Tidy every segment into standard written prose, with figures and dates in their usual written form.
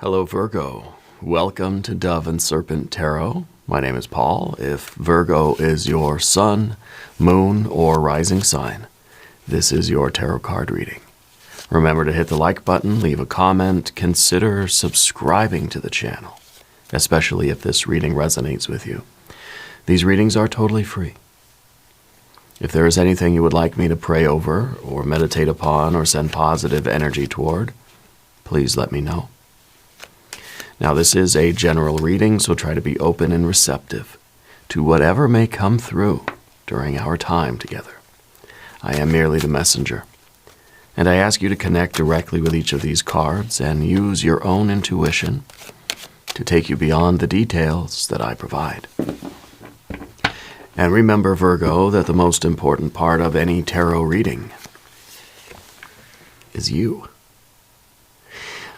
Hello Virgo, welcome to Dove and Serpent Tarot. My name is Paul. If Virgo is your sun, moon, or rising sign, this is your tarot card reading. Remember to hit the like button, leave a comment, consider subscribing to the channel, especially if this reading resonates with you. These readings are totally free. If there is anything you would like me to pray over or meditate upon or send positive energy toward, please let me know. Now, this is a general reading, so try to be open and receptive to whatever may come through during our time together. I am merely the messenger, and I ask you to connect directly with each of these cards and use your own intuition to take you beyond the details that I provide. And remember, Virgo, that the most important part of any tarot reading is you.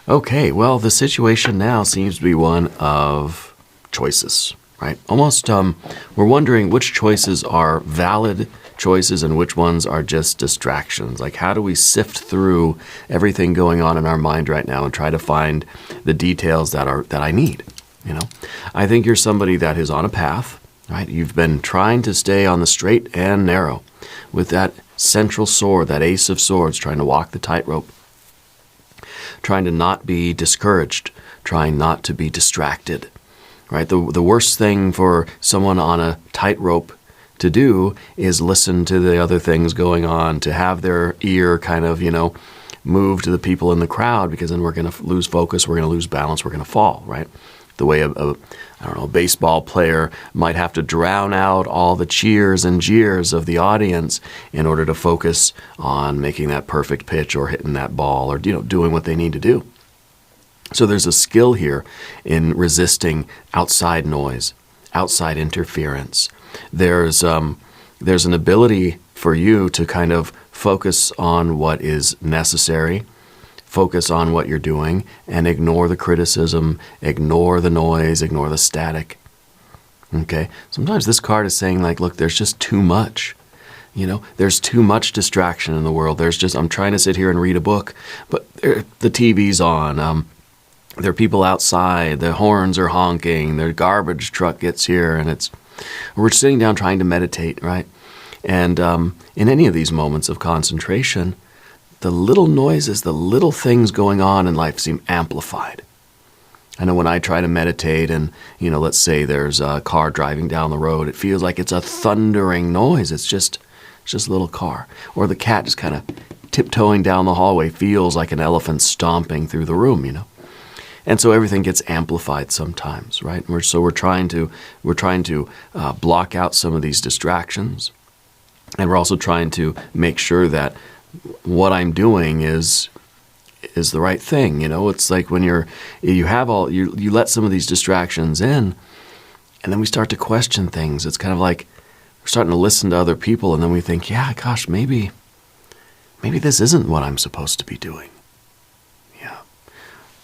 Okay, well, the situation now seems to be one of choices, right? Almost, we're wondering which choices are valid choices and which ones are just distractions. Like, how do we sift through everything going on in our mind right now and try to find the details that I need, you know? I think you're somebody that is on a path, right? You've been trying to stay on the straight and narrow with that central sword, that ace of swords, trying to walk the tightrope. Trying to not be discouraged, trying not to be distracted, right? The worst thing for someone on a tightrope to do is listen to the other things going on, to have their ear kind of, move to the people in the crowd, because then we're going to lose focus, we're going to lose balance, we're going to fall, right? The way a baseball player might have to drown out all the cheers and jeers of the audience in order to focus on making that perfect pitch or hitting that ball or, doing what they need to do. So there's a skill here in resisting outside noise, outside interference. There's an ability for you to kind of focus on what is necessary, focus on what you're doing, and ignore the criticism, ignore the noise, ignore the static. Okay? Sometimes this card is saying, like, look, there's just too much. There's too much distraction in the world. I'm trying to sit here and read a book, but the TV's on. There are people outside. The horns are honking. The garbage truck gets here, and we're sitting down trying to meditate, right? And in any of these moments of concentration, the little noises, the little things going on in life seem amplified. I know when I try to meditate and, let's say there's a car driving down the road, it feels like it's a thundering noise. It's just a little car. Or the cat just kind of tiptoeing down the hallway feels like an elephant stomping through the room, And so everything gets amplified sometimes, right? We're trying to block out some of these distractions. And we're also trying to make sure that what I'm doing is the right thing. It's like when you let some of these distractions in, and then we start to question things. It's kind of like we're starting to listen to other people, and then we think, yeah, gosh, maybe this isn't what I'm supposed to be doing. Yeah.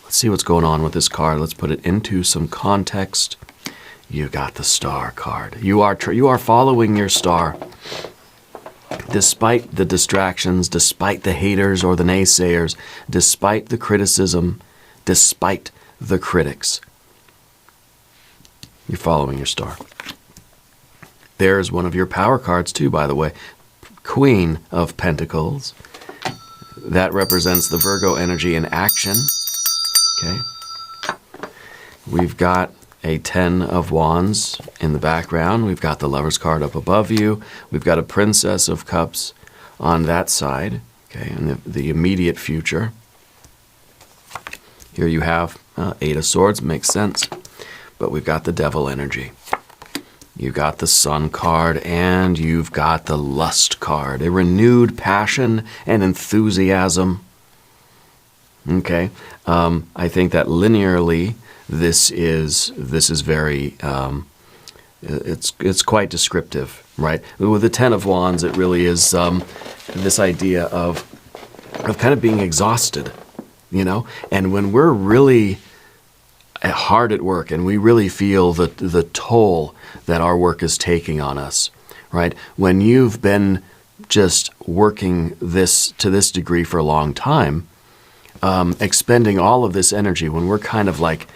Let's see what's going on with this card. Let's put it into some context. You got the Star card. You are following your star. Despite the distractions, despite the haters or the naysayers, despite the criticism, despite the critics, you're following your star. There's one of your power cards too, by the way. Queen of Pentacles. That represents the Virgo energy in action. Okay. We've got a 10 of Wands in the background. We've got the Lover's card up above you. We've got a Princess of Cups on that side, okay, in the immediate future. Here you have 8 of Swords, makes sense. But we've got the Devil energy. You've got the Sun card, and you've got the Lust card. A renewed passion and enthusiasm. Okay, I think that linearly, this is very, it's quite descriptive, right? With the 10 of Wands, it really is this idea of kind of being exhausted, And when we're really hard at work and we really feel the toll that our work is taking on us, right? When you've been just working to this degree for a long time, expending all of this energy, when we're kind of like,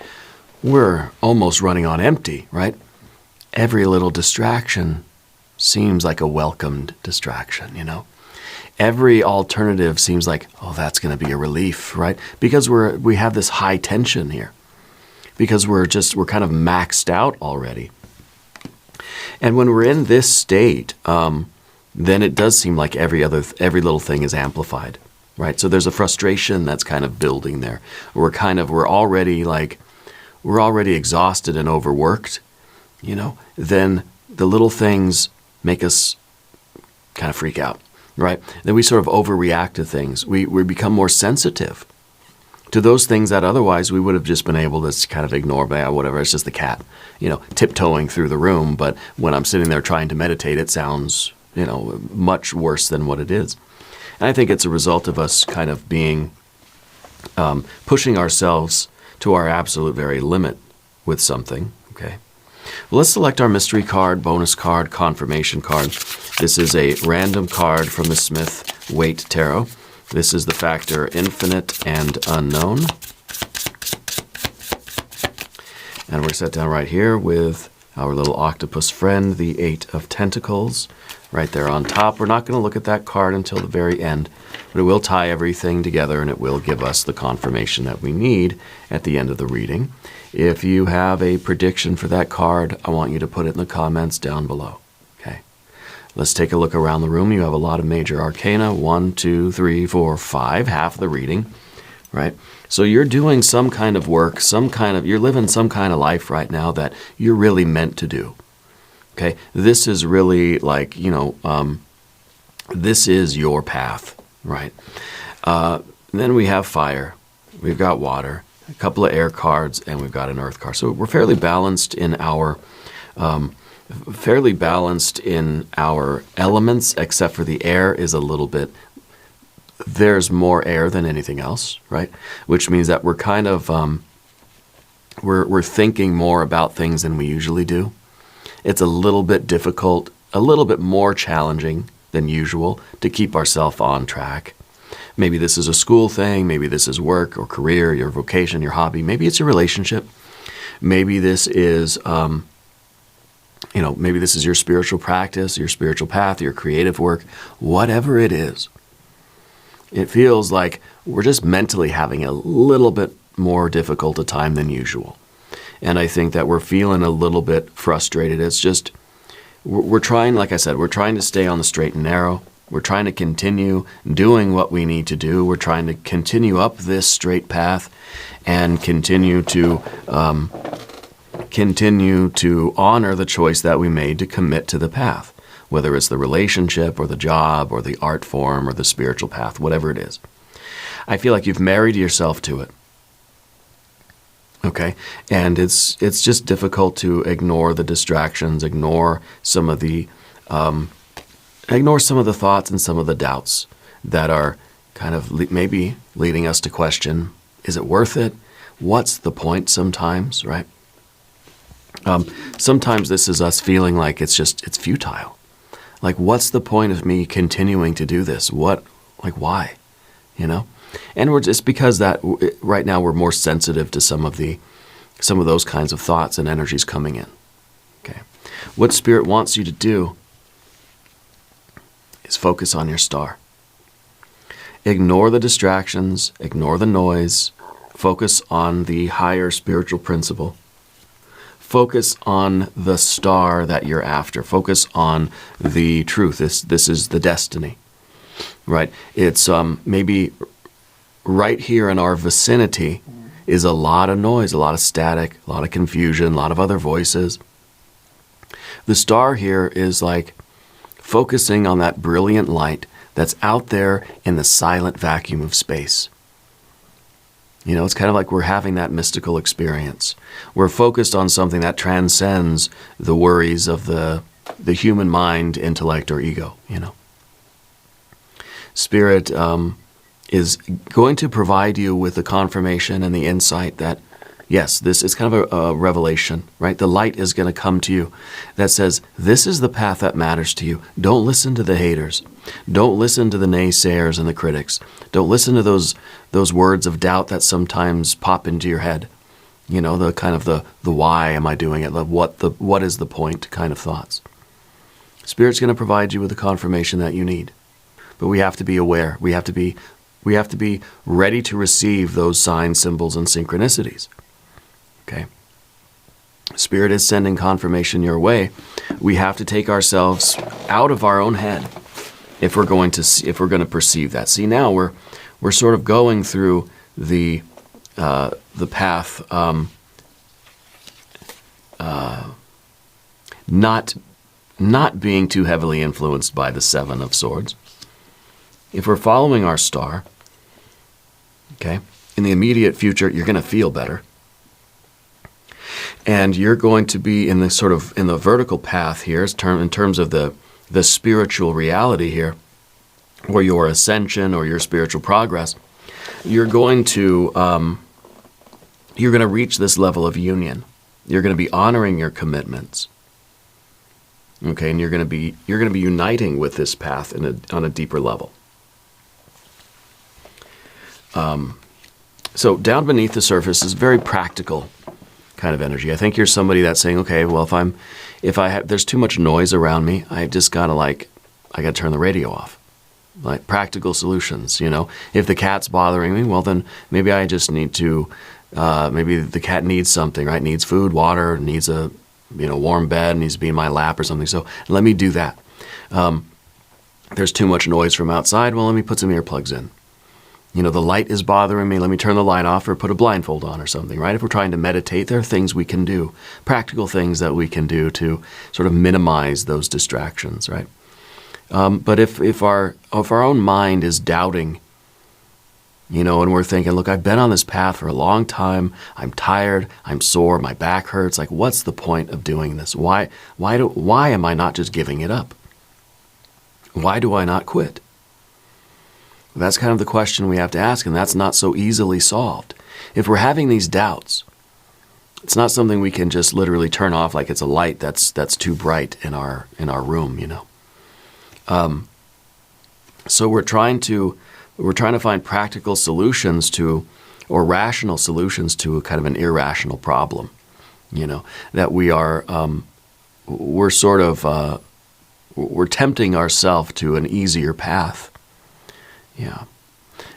we're almost running on empty, right? Every little distraction seems like a welcomed distraction, you know? Every alternative seems like, oh, that's going to be a relief, right? Because we have this high tension here. Because we're kind of maxed out already. And when we're in this state, then it does seem like every little thing is amplified, right? So there's a frustration that's kind of building there. We're already exhausted and overworked, you know? Then the little things make us kind of freak out, right? Then we sort of overreact to things. We become more sensitive to those things that otherwise we would have just been able to kind of ignore, whatever, it's just the cat, you know, tiptoeing through the room. But when I'm sitting there trying to meditate, it sounds, you know, much worse than what it is. And I think it's a result of us kind of being, pushing ourselves to our absolute very limit with something, okay? Well, let's select our mystery card, bonus card, confirmation card. This is a random card from the Smith-Waite Tarot. This is the factor infinite and unknown. And we're set down right here with our little octopus friend, the Eight of Pentacles, right there on top. We're not going to look at that card until the very end, but it will tie everything together and it will give us the confirmation that we need at the end of the reading. If you have a prediction for that card, I want you to put it in the comments down below. Okay. Let's take a look around the room. You have a lot of major arcana. 1, 2, 3, 4, 5, half the reading, right? So you're doing some kind of work, you're living some kind of life right now that you're really meant to do. Okay. This is really like, you know, this is your path, right? Then we have fire. We've got water. A couple of air cards, and we've got an earth card. So we're fairly balanced in our elements, except for the air is a little bit. There's more air than anything else, right? Which means that we're kind of we're thinking more about things than we usually do. It's a little bit difficult, a little bit more challenging than usual to keep ourselves on track. Maybe this is a school thing, maybe this is work or career, your vocation, your hobby, maybe it's your relationship. Maybe this is, maybe this is your spiritual practice, your spiritual path, your creative work, whatever it is. It feels like we're just mentally having a little bit more difficult a time than usual. And I think that we're feeling a little bit frustrated. It's just, we're trying, like I said, we're trying to stay on the straight and narrow. We're trying to continue doing what we need to do. We're trying to continue up this straight path and continue to honor the choice that we made to commit to the path, whether it's the relationship or the job or the art form or the spiritual path, whatever it is. I feel like you've married yourself to it. Okay? And it's just difficult to ignore the distractions, ignore some of the thoughts and some of the doubts that are kind of maybe leading us to question, is it worth it? What's the point sometimes, right? Sometimes this is us feeling like it's futile. Like, what's the point of me continuing to do this? Why? You know? And it's because that right now we're more sensitive to some of those kinds of thoughts and energies coming in. Okay. What Spirit wants you to do is focus on your star. Ignore the distractions, ignore the noise, focus on the higher spiritual principle. Focus on the star that you're after. Focus on the truth. This is the destiny, right? It's maybe right here in our vicinity is a lot of noise, a lot of static, a lot of confusion, a lot of other voices. The star here is like focusing on that brilliant light that's out there in the silent vacuum of space. You know, it's kind of like we're having that mystical experience. We're focused on something that transcends the worries of the human mind, intellect, or ego, you know. Spirit is going to provide you with the confirmation and the insight that Yes, this is kind of a revelation, right? The light is going to come to you that says, this is the path that matters to you. Don't listen to the haters. Don't listen to the naysayers and the critics. Don't listen to those words of doubt that sometimes pop into your head. You know, the kind of the why am I doing it? What is the point kind of thoughts. Spirit's going to provide you with the confirmation that you need. But we have to be aware. We have to be ready to receive those signs, symbols, and synchronicities. Okay. Spirit is sending confirmation your way. We have to take ourselves out of our own head if we're going to perceive that. See, now we're sort of going through the path, not being too heavily influenced by the Seven of Swords. If we're following our star, okay, in the immediate future, you're going to feel better. And you're going to be in the vertical path here, in terms of the spiritual reality here, or your ascension or your spiritual progress. You're going to reach this level of union. You're going to be honoring your commitments. Okay, and you're going to be uniting with this path on a deeper level. So down beneath the surface is very practical kind of energy. I think you're somebody that's saying, okay, well, there's too much noise around me, I just gotta I gotta turn the radio off. Like practical solutions, you know. If the cat's bothering me, well, then maybe I just need to, maybe the cat needs something, right? Needs food, water, needs a, warm bed, needs to be in my lap or something. So let me do that. There's too much noise from outside. Well, let me put some earplugs in. The light is bothering me. Let me turn the light off or put a blindfold on or something, right? If we're trying to meditate, there are things we can do, practical things that we can do to sort of minimize those distractions, right? But if our own mind is doubting, and we're thinking, look, I've been on this path for a long time. I'm tired. I'm sore. My back hurts. Like, what's the point of doing this? Why am I not just giving it up? Why do I not quit? That's kind of the question we have to ask, and that's not so easily solved. If we're having these doubts, it's not something we can just literally turn off like it's a light that's too bright in our room, So we're trying to find practical solutions to, or rational solutions to a kind of an irrational problem, that we are we're tempting ourselves to an easier path. Yeah.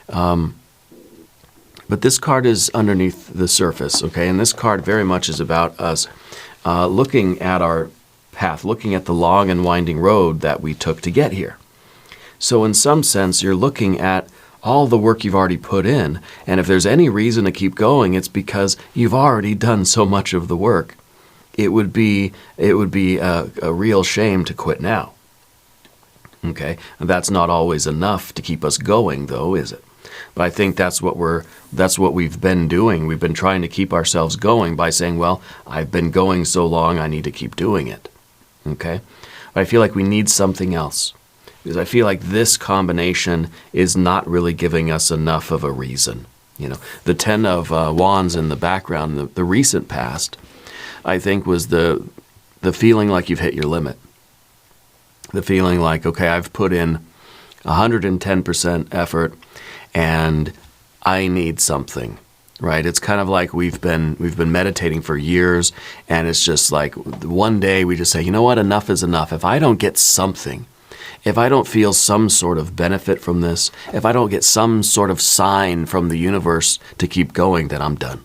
But this card is underneath the surface, okay? And this card very much is about us looking at our path, looking at the long and winding road that we took to get here. So in some sense, you're looking at all the work you've already put in, and if there's any reason to keep going, it's because you've already done so much of the work. It would be a real shame to quit now. Okay, and that's not always enough to keep us going, though, is it? But I think that's what we've been doing. We've been trying to keep ourselves going by saying, well, I've been going so long, I need to keep doing it. Okay, but I feel like we need something else, because I feel like this combination is not really giving us enough of a reason. The Ten of Wands in the background, the recent past, I think was the feeling like you've hit your limit. The feeling like, okay, I've put in 110% effort and I need something, right? It's kind of like we've been meditating for years, and it's just like one day we just say, you know what, enough is enough. If I don't get something, if I don't feel some sort of benefit from this, if I don't get some sort of sign from the universe to keep going, then I'm done.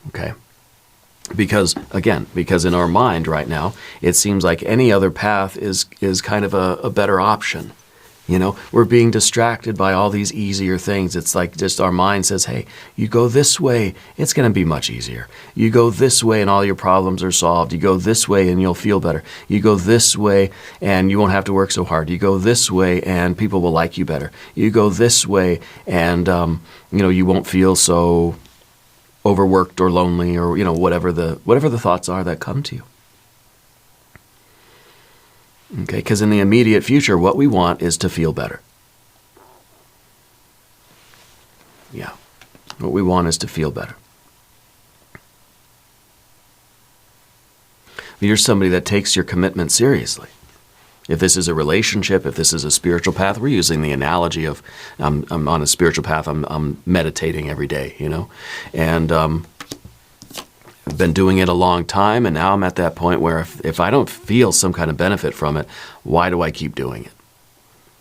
Okay? Because in our mind right now, it seems like any other path is kind of a better option. We're being distracted by all these easier things. It's like just our mind says, hey, you go this way, it's going to be much easier. You go this way and all your problems are solved. You go this way and you'll feel better. You go this way and you won't have to work so hard. You go this way and people will like you better. You go this way and, you won't feel so overworked or lonely, or whatever the thoughts are that come to you. Okay, because in the immediate future, what we want is to feel better. Yeah, what we want is to feel better. You're somebody that takes your commitment seriously. If this is a relationship, if this is a spiritual path, we're using the analogy of I'm on a spiritual path, I'm meditating every day, and I've been doing it a long time, and now I'm at that point where if I don't feel some kind of benefit from it, why do I keep doing it?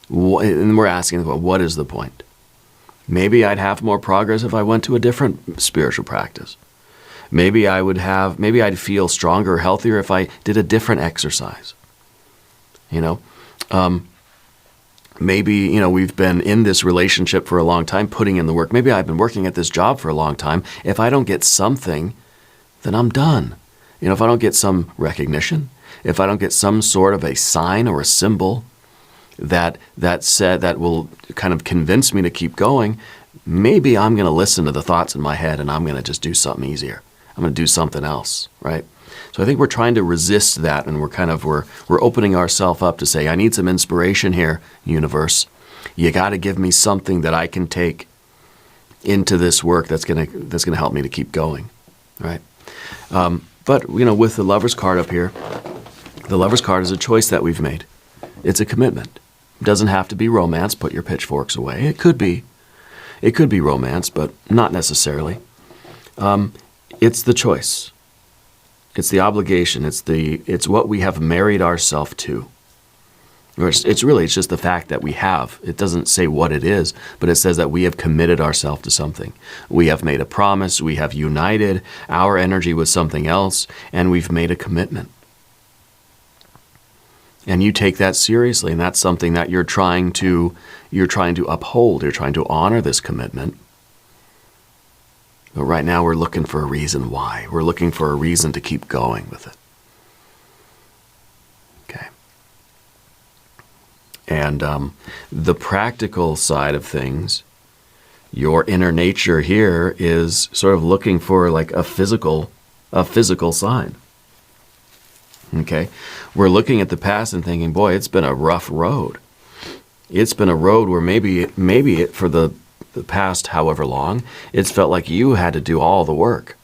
And we're asking, well, what is the point? Maybe I'd have more progress if I went to a different spiritual practice. Maybe I'd feel stronger or healthier if I did a different exercise. Maybe, we've been in this relationship for a long time, putting in the work. Maybe I've been working at this job for a long time. If I don't get something, then I'm done. If I don't get some recognition, if I don't get some sort of a sign or a symbol that will kind of convince me to keep going, maybe I'm going to listen to the thoughts in my head and I'm going to just do something easier. I'm going to do something else, right? So I think we're trying to resist that, and we're opening ourselves up to say, I need some inspiration here, universe. You got to give me something that I can take into this work that's going to help me to keep going, right? But with the Lover's card up here, the Lover's card is a choice that we've made. It's a commitment. It doesn't have to be romance. Put your pitchforks away. It could be romance, but not necessarily. It's the choice. It's the obligation. It's what we have married ourselves to. It's just the fact that we have. It doesn't say what it is, but it says that we have committed ourselves to something. We have made a promise. We have united our energy with something else, and we've made a commitment. And you take that seriously, and that's something that you're trying to uphold. You're trying to honor this commitment. But right now we're looking for a reason why. We're looking for a reason to keep going with it. Okay. And the practical side of things, your inner nature here is sort of looking for like a physical sign. Okay? We're looking at the past and thinking, boy, it's been a rough road. It's been a road where maybe for the past however long, it's felt like you had to do all the work.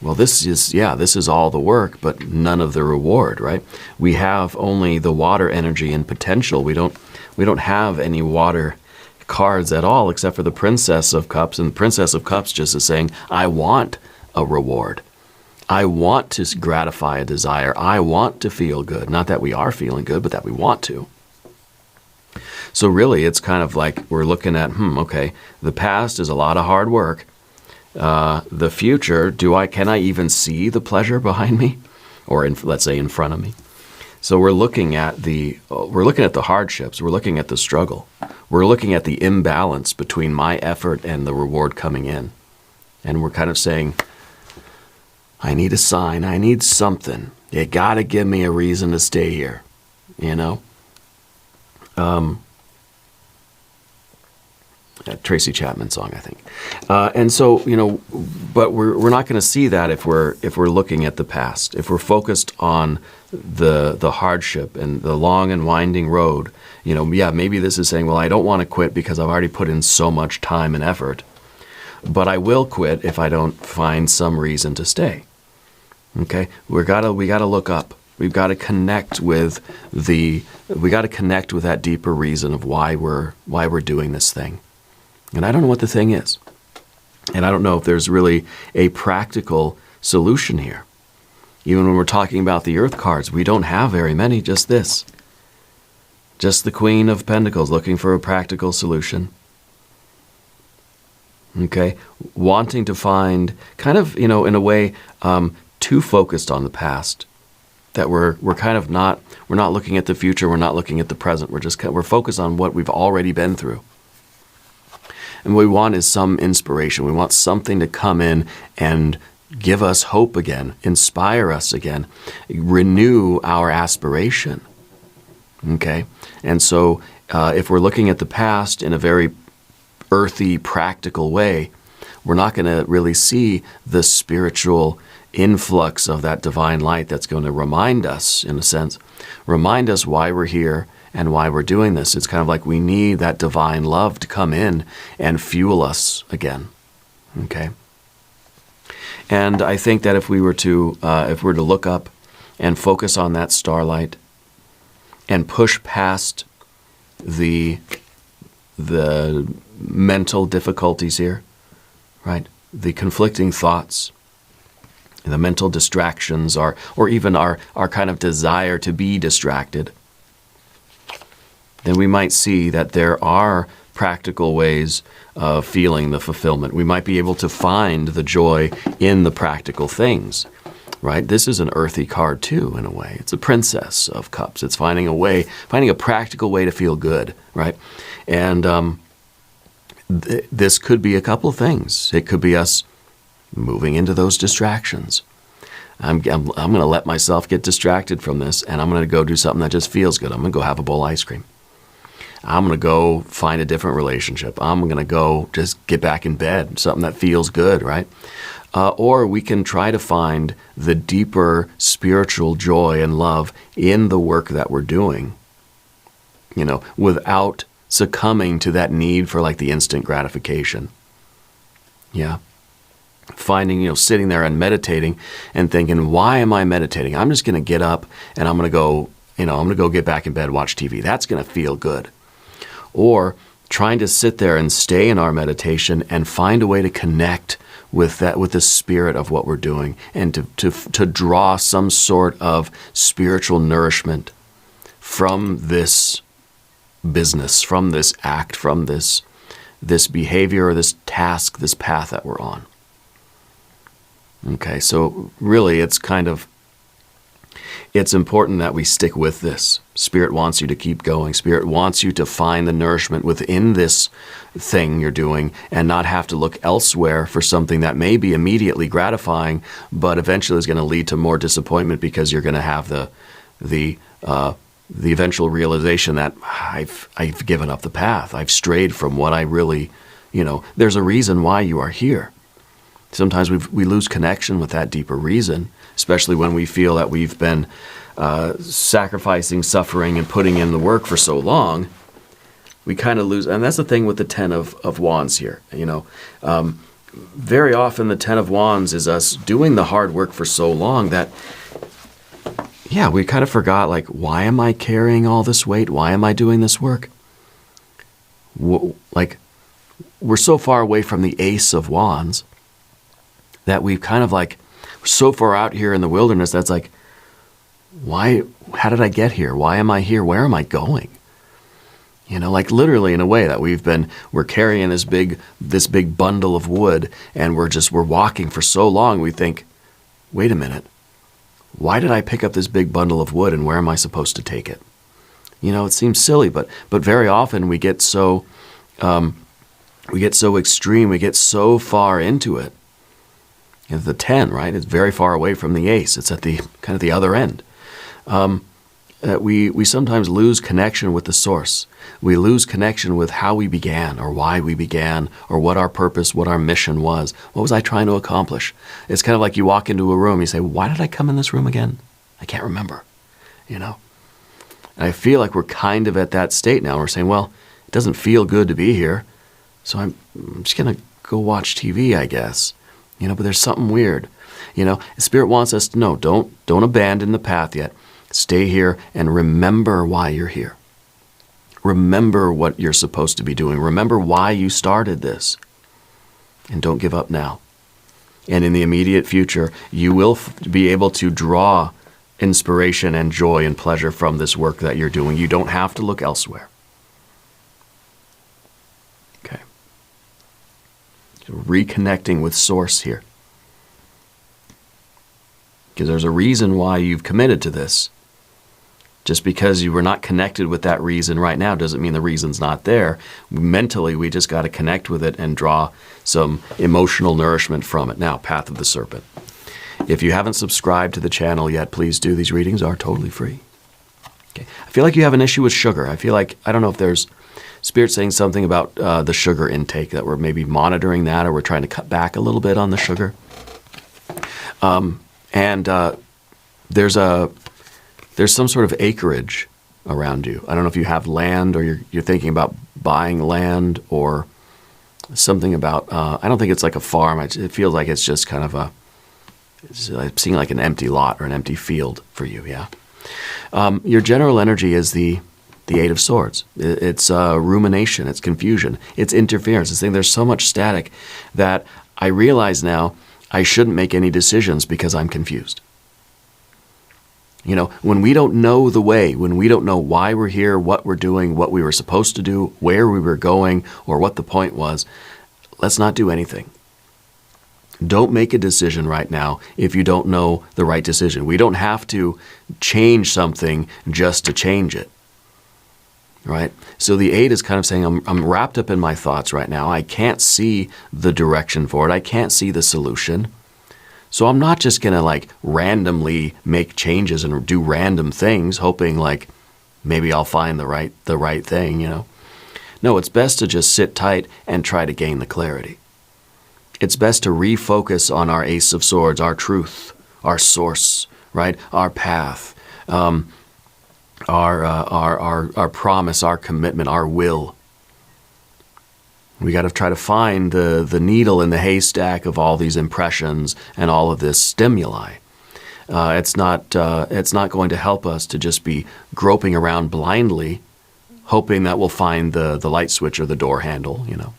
Well, this is all the work, but none of the reward, right? We have only the water energy and potential. We don't have any water cards at all, except for the Princess of Cups. And the Princess of Cups just is saying, I want a reward. I want to gratify a desire. I want to feel good. Not that we are feeling good, but that we want to. So really, it's kind of like we're looking at, okay, the past is a lot of hard work. The future, can I even see the pleasure behind me, or let's say in front of me? So we're looking at the hardships. We're looking at the struggle. We're looking at the imbalance between my effort and the reward coming in, and we're kind of saying, I need a sign. I need something. You got to give me a reason to stay here. Tracy Chapman song, I think. And so, but we're not going to see that if we're looking at the past. If we're focused on the hardship and the long and winding road, maybe this is saying, well, I don't want to quit because I've already put in so much time and effort, but I will quit if I don't find some reason to stay. Okay? We got to look up. We've got to connect with that deeper reason of why we're doing this thing. And I don't know what the thing is. And I don't know if there's really a practical solution here. Even when we're talking about the Earth cards, we don't have very many, just this. Just the Queen of Pentacles looking for a practical solution. Okay? Wanting to find kind of, in a way, too focused on the past. That we're not looking at the future, we're not looking at the present, we're focused on what we've already been through. And what we want is some inspiration. We want something to come in and give us hope again, inspire us again, renew our aspiration. Okay? And so if we're looking at the past in a very earthy, practical way, we're not going to really see the spiritual influx of that divine light that's going to remind us, in a sense, why we're here and why we're doing this. It's kind of like we need that divine love to come in and fuel us again. Okay? And I think that if we were to look up and focus on that starlight and push past the mental difficulties here, right? The conflicting thoughts, the mental distractions, or even our kind of desire to be distracted, then we might see that there are practical ways of feeling the fulfillment. We might be able to find the joy in the practical things, right? This is an earthy card too, in a way. It's a Princess of Cups. It's finding a practical way to feel good, right? And this could be a couple of things. It could be us moving into those distractions. I'm going to let myself get distracted from this, and I'm going to go do something that just feels good. I'm going to go have a bowl of ice cream. I'm going to go find a different relationship. I'm going to go just get back in bed, something that feels good, right? Or we can try to find the deeper spiritual joy and love in the work that we're doing, without succumbing to that need for like the instant gratification. Yeah. Finding, sitting there and meditating and thinking, why am I meditating? I'm just going to get up and I'm going to go get back in bed, watch TV. That's going to feel good. Or trying to sit there and stay in our meditation and find a way to connect with the spirit of what we're doing, and to draw some sort of spiritual nourishment from this business, from this act, from this behavior or this task, this path that we're on. Okay, so really it's important that we stick with this. Spirit wants you to keep going. Spirit wants you to find the nourishment within this thing you're doing and not have to look elsewhere for something that may be immediately gratifying, but eventually is going to lead to more disappointment, because you're going to have the eventual realization that I've given up the path. I've strayed from what I really, there's a reason why you are here. Sometimes we lose connection with that deeper reason, especially when we feel that we've been sacrificing, suffering, and putting in the work for so long. We kind of lose, and that's the thing with the Ten of Wands here. Very often the Ten of Wands is us doing the hard work for so long that, we kind of forgot, like, why am I carrying all this weight? Why am I doing this work? Like, we're so far away from the Ace of Wands that we've kind of we're so far out here in the wilderness that's like, how did I get here? Why am I here? Where am I going? Like literally in a way that we're carrying this big bundle of wood, and we're walking for so long, we think, wait a minute, why did I pick up this big bundle of wood, and where am I supposed to take it? It seems silly, but very often we get so extreme, we get so far into it. The 10, right? It's very far away from the Ace. It's at the kind of the other end. We sometimes lose connection with the source. We lose connection with how we began, or why we began, or what our purpose, what our mission was. What was I trying to accomplish? It's kind of like you walk into a room, you say, why did I come in this room again? I can't remember, And I feel like we're kind of at that state now. We're saying, well, it doesn't feel good to be here, so I'm just going to go watch TV, I guess. But there's something weird. Spirit wants us to know, don't abandon the path yet. Stay here and remember why you're here. Remember what you're supposed to be doing. Remember why you started this. And don't give up now. And in the immediate future, you will be able to draw inspiration and joy and pleasure from this work that you're doing. You don't have to look elsewhere. Okay. Reconnecting with Source here. Because there's a reason why you've committed to this. Just because you were not connected with that reason right now doesn't mean the reason's not there. Mentally, we just got to connect with it and draw some emotional nourishment from it. Now, Path of the Serpent. If you haven't subscribed to the channel yet, please do. These readings are totally free. Okay. I feel like you have an issue with sugar. I don't know if there's Spirit saying something about the sugar intake, that we're maybe monitoring that, or we're trying to cut back a little bit on the sugar. There's some sort of acreage around you. I don't know if you have land, or you're thinking about buying land, or something about, I don't think it's like a farm. It feels like it's just kind of It's seeing like an empty lot or an empty field for you, yeah? Your general energy is the Eight of Swords. It's rumination, it's confusion, it's interference. It's saying there's so much static that I realize now I shouldn't make any decisions because I'm confused. You know, when we don't know the way, when we don't know why we're here, what we're doing, what we were supposed to do, where we were going, or what the point was, let's not do anything. Don't make a decision right now if you don't know the right decision. We don't have to change something just to change it, right? So the 8 is kind of saying, I'm wrapped up in my thoughts right now. I can't see the direction for it. I can't see the solution. So I'm not just going to like randomly make changes and do random things, hoping like maybe I'll find the right thing, you know. No, it's best to just sit tight and try to gain the clarity. It's best to refocus on our Ace of Swords, our truth, our source, right? Our path, our promise, our commitment, our will. We got to try to find the needle in the haystack of all these impressions and all of this stimuli. It's not going to help us to just be groping around blindly, hoping that we'll find the light switch or the door handle, you know.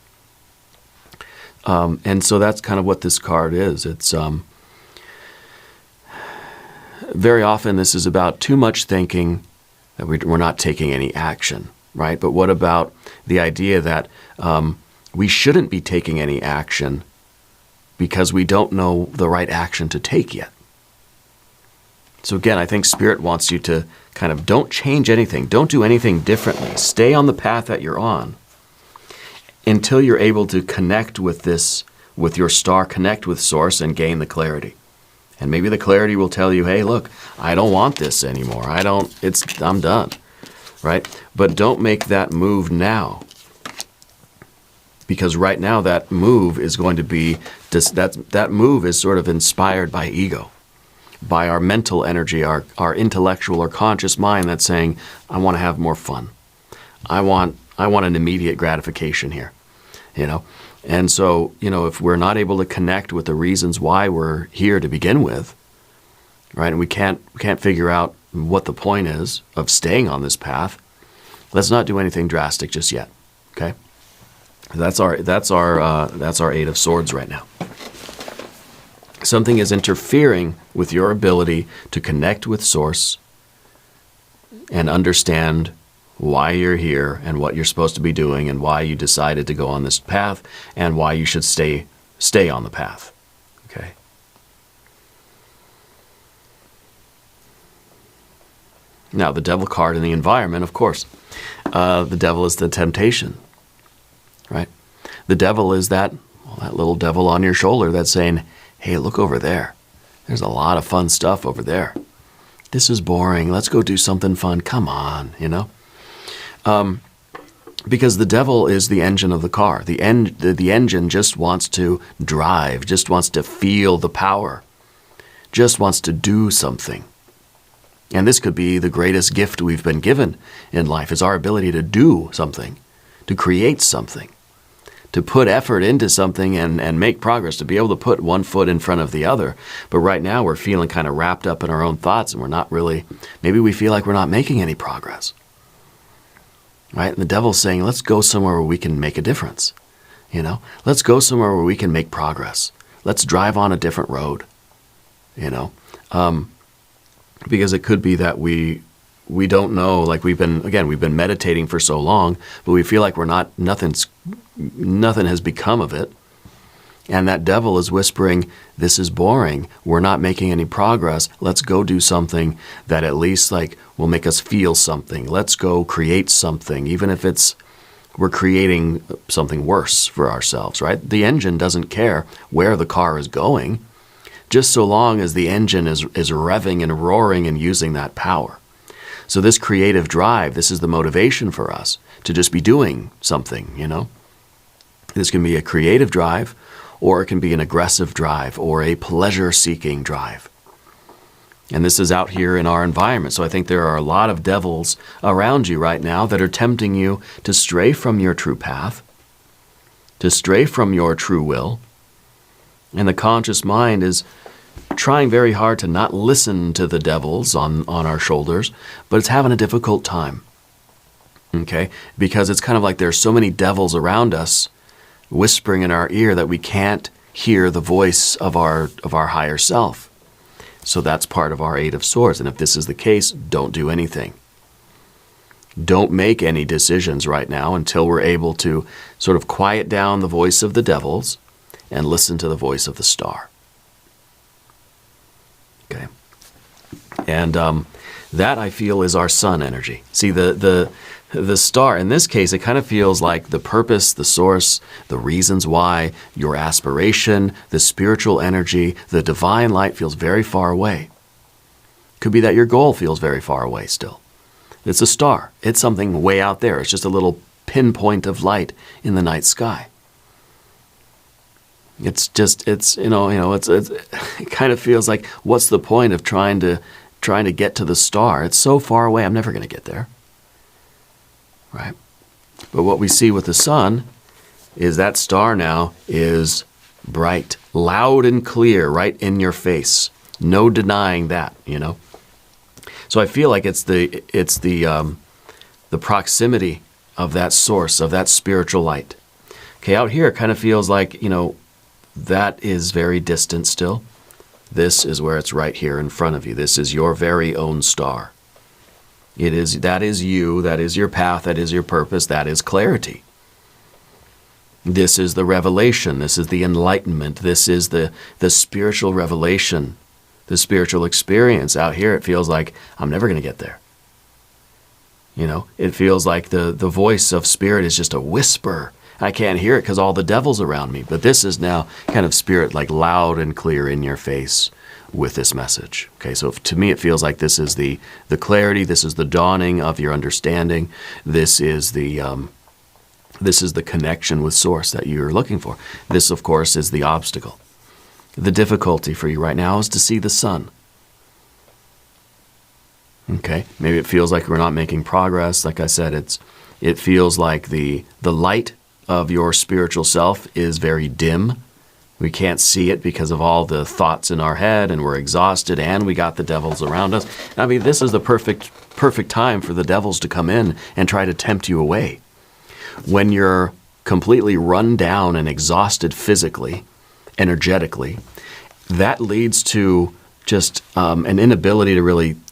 And so that's kind of what this card is. It's very often this is about too much thinking that we're not taking any action, right? But what about the idea that we shouldn't be taking any action because we don't know the right action to take yet? So again, I think Spirit wants you to kind of don't change anything. Don't do anything differently. Stay on the path that you're on until you're able to connect with this, with your star, connect with Source and gain the clarity. And maybe the clarity will tell you, hey, look, I don't want this anymore. I'm done, right? But don't make that move now. Because right now that move is going to be, that move is sort of inspired by ego, by our mental energy, our intellectual or conscious mind that's saying, I want to have more fun. I want an immediate gratification here, you know? And so, you know, if we're not able to connect with the reasons why we're here to begin with, right, and we can't figure out what the point is of staying on this path, let's not do anything drastic just yet, okay? That's our Eight of Swords right now. Something is interfering with your ability to connect with Source and understand why you're here and what you're supposed to be doing and why you decided to go on this path and why you should stay on the path. Okay? Now, the Devil card in the environment, of course. The Devil is the temptation, right? The Devil is that little devil on your shoulder that's saying, hey, look over there. There's a lot of fun stuff over there. This is boring. Let's go do something fun. Come on, you know? Because the devil is the engine of the car. The engine just wants to drive, just wants to feel the power, just wants to do something. And this could be the greatest gift we've been given in life, is our ability to do something, to create something, to put effort into something and make progress, to be able to put one foot in front of the other. But right now we're feeling kind of wrapped up in our own thoughts and we're not really, maybe we feel like we're not making any progress. Right? And the devil's saying, let's go somewhere where we can make a difference. You know, let's go somewhere where we can make progress. Let's drive on a different road. You know, because it could be that we don't know, like we've been meditating for so long, but we feel like nothing has become of it. And that devil is whispering, this is boring. We're not making any progress. Let's go do something that at least like will make us feel something. Let's go create something, even if we're creating something worse for ourselves, right? The engine doesn't care where the car is going, just so long as the engine is revving and roaring and using that power. So this creative drive, this is the motivation for us to just be doing something, you know? This can be a creative drive, or it can be an aggressive drive, or a pleasure-seeking drive. And this is out here in our environment. So I think there are a lot of devils around you right now that are tempting you to stray from your true path, to stray from your true will. And the conscious mind is trying very hard to not listen to the devils on our shoulders, but it's having a difficult time. Okay? Because it's kind of like there's so many devils around us whispering in our ear that we can't hear the voice of our higher self. So that's part of our Eight of Swords. And if this is the case, don't do anything. Don't make any decisions right now until we're able to sort of quiet down the voice of the devils and listen to the voice of the star. Okay. And that, I feel, is our sun energy. See, the star, in this case, it kind of feels like the purpose, the source, the reasons why, your aspiration, the spiritual energy, the divine light feels very far away. Could be that your goal feels very far away still. It's a star. It's something way out there. It's just a little pinpoint of light in the night sky. It kind of feels like, what's the point of trying to get to the star? It's so far away, I'm never going to get there. Right? But what we see with the sun is that star now is bright, loud and clear, right in your face. No denying that, So I feel like it's the proximity of that source, of that spiritual light. Okay, out here it kind of feels like, that is very distant still. This is where it's right here in front of you. This is your very own star. That is you, that is your path, that is your purpose, that is clarity. This is the revelation, this is the enlightenment, this is the spiritual revelation, the spiritual experience. Out here it feels like I'm never going to get there. It feels like the voice of spirit is just a whisper. I can't hear it because all the devil's around me. But this is now kind of spirit, like loud and clear in your face with this message. Okay, so to me it feels like this is the clarity, this is the dawning of your understanding, this is the connection with source that you're looking for. This, of course, is the obstacle. The difficulty for you right now is to see the sun. Okay, maybe it feels like we're not making progress. Like I said, it feels like the light of your spiritual self is very dim. We can't see it because of all the thoughts in our head, and we're exhausted, and we got the devils around us. I mean, this is the perfect time for the devils to come in and try to tempt you away. When you're completely run down and exhausted physically, energetically, that leads to just an inability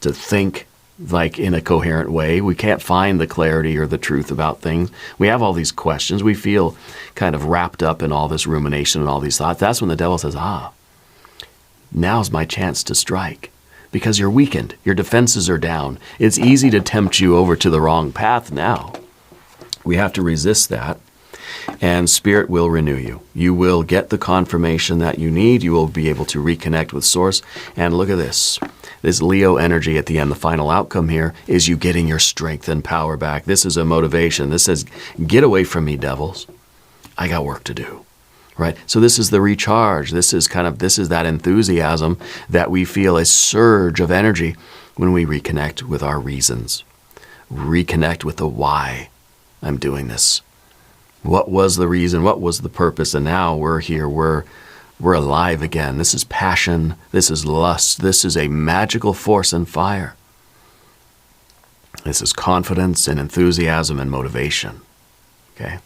to think like in a coherent way. We can't find the clarity or the truth about things. We have all these questions. We feel kind of wrapped up in all this rumination and all these thoughts. That's when the devil says, now's my chance to strike. Because you're weakened. Your defenses are down. It's easy to tempt you over to the wrong path now. We have to resist that. And Spirit will renew you. You will get the confirmation that you need. You will be able to reconnect with Source. And look at this. This Leo energy at the end, the final outcome here, is you getting your strength and power back. This is a motivation. This says, get away from me, devils. I got work to do. Right? So this is the recharge. This is that enthusiasm that we feel, a surge of energy when we reconnect with our reasons. Reconnect with the why I'm doing this. What was the reason? What was the purpose? And now we're here. We're alive again. This is passion. This is lust. This is a magical force and fire. This is confidence and enthusiasm and motivation. Okay?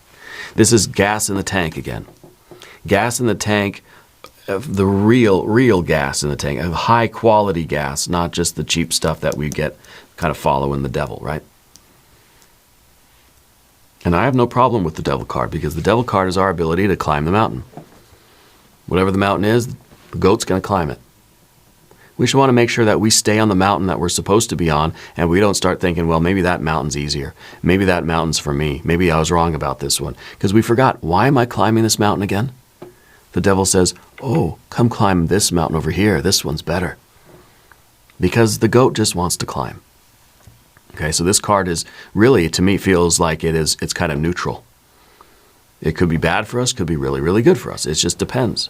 This is gas in the tank again. Gas in the tank, the real gas in the tank, high quality gas, not just the cheap stuff that we get kind of following the devil, right? And I have no problem with the devil card, because the devil card is our ability to climb the mountain. Whatever the mountain is, the goat's going to climb it. We should want to make sure that we stay on the mountain that we're supposed to be on, and we don't start thinking, well, maybe that mountain's easier. Maybe that mountain's for me. Maybe I was wrong about this one. Because we forgot, why am I climbing this mountain again? The devil says, come climb this mountain over here. This one's better. Because the goat just wants to climb. Okay, so this card is really, to me, feels like it's kind of neutral. It could be bad for us, could be really, really good for us. It just depends.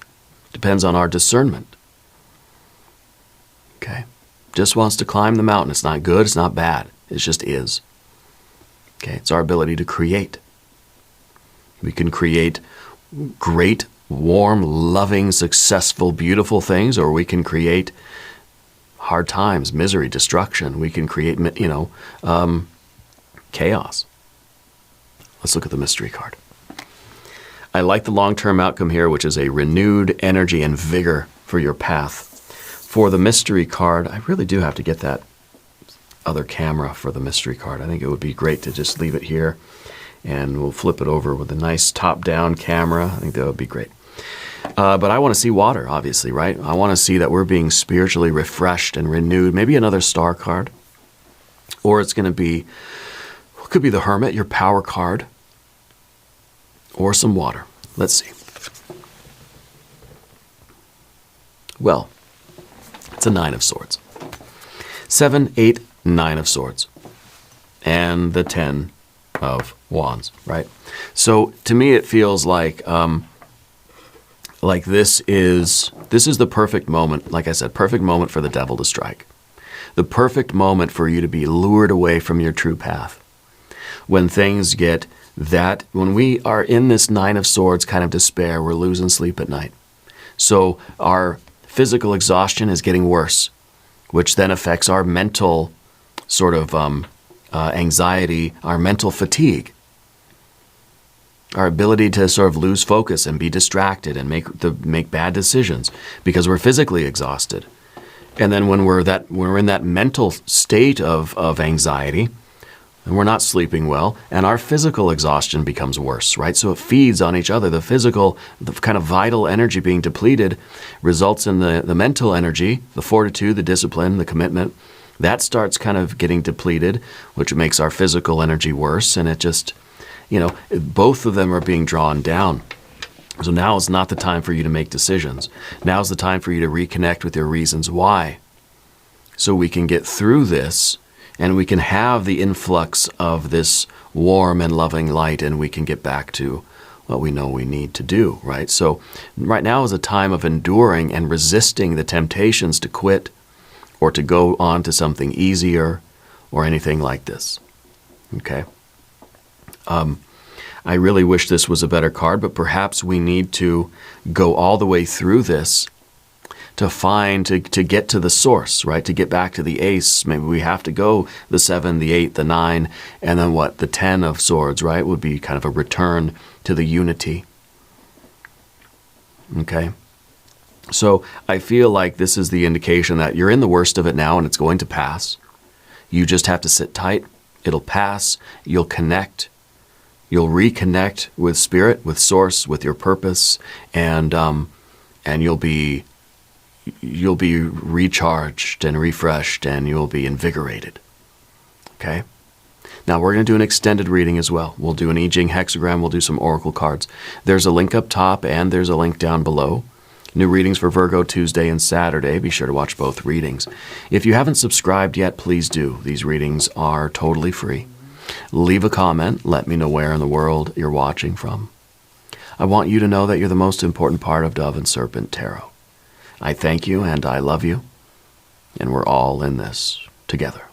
Depends on our discernment. Okay, just wants to climb the mountain. It's not good, it's not bad. It just is. Okay, it's our ability to create. We can create great warm, loving, successful, beautiful things, or we can create hard times, misery, destruction. We can create, chaos. Let's look at the mystery card. I like the long-term outcome here, which is a renewed energy and vigor for your path. For the mystery card, I really do have to get that other camera for the mystery card. I think it would be great to just leave it here, and we'll flip it over with a nice top-down camera. I think that would be great. But I want to see water, obviously, right? I want to see that we're being spiritually refreshed and renewed. Maybe another star card. Or it's going to be, it could be the Hermit, your power card. Or some water. Let's see. Well, it's a 9 of Swords. 7, 8, 9 of Swords. And the 10 of Wands, right? So to me it feels like this is the perfect moment, like I said, perfect moment for the devil to strike. The perfect moment for you to be lured away from your true path. When things get when we are in this 9 of Swords kind of despair, we're losing sleep at night. So our physical exhaustion is getting worse, which then affects our mental sort of anxiety, our mental fatigue, our ability to sort of lose focus and be distracted and make bad decisions because we're physically exhausted. And then when we're in that mental state of anxiety, and we're not sleeping well, and our physical exhaustion becomes worse, right? So it feeds on each other. The kind of vital energy being depleted results in the mental energy, the fortitude, the discipline, the commitment. That starts kind of getting depleted, which makes our physical energy worse, and it just, both of them are being drawn down. So now is not the time for you to make decisions. Now is the time for you to reconnect with your reasons why, so we can get through this and we can have the influx of this warm and loving light, and we can get back to what we know we need to do, right? So right now is a time of enduring and resisting the temptations to quit or to go on to something easier or anything like this, okay? I really wish this was a better card, but perhaps we need to go all the way through this to get to the source, right? To get back to the ace. Maybe we have to go the 7, the 8, the 9, and then what? The 10 of Swords, right? Would be kind of a return to the unity. Okay? So I feel like this is the indication that you're in the worst of it now and it's going to pass. You just have to sit tight. It'll pass. You'll connect. You'll reconnect with spirit, with source, with your purpose, and you'll be recharged and refreshed, and you'll be invigorated. Okay? Now we're going to do an extended reading as well. We'll do an I Ching hexagram. We'll do some oracle cards. There's a link up top and there's a link down below. New readings for Virgo Tuesday and Saturday. Be sure to watch both readings. If you haven't subscribed yet, please do. These readings are totally free. Leave a comment. Let me know where in the world you're watching from. I want you to know that you're the most important part of Dove and Serpent Tarot. I thank you and I love you, and we're all in this together.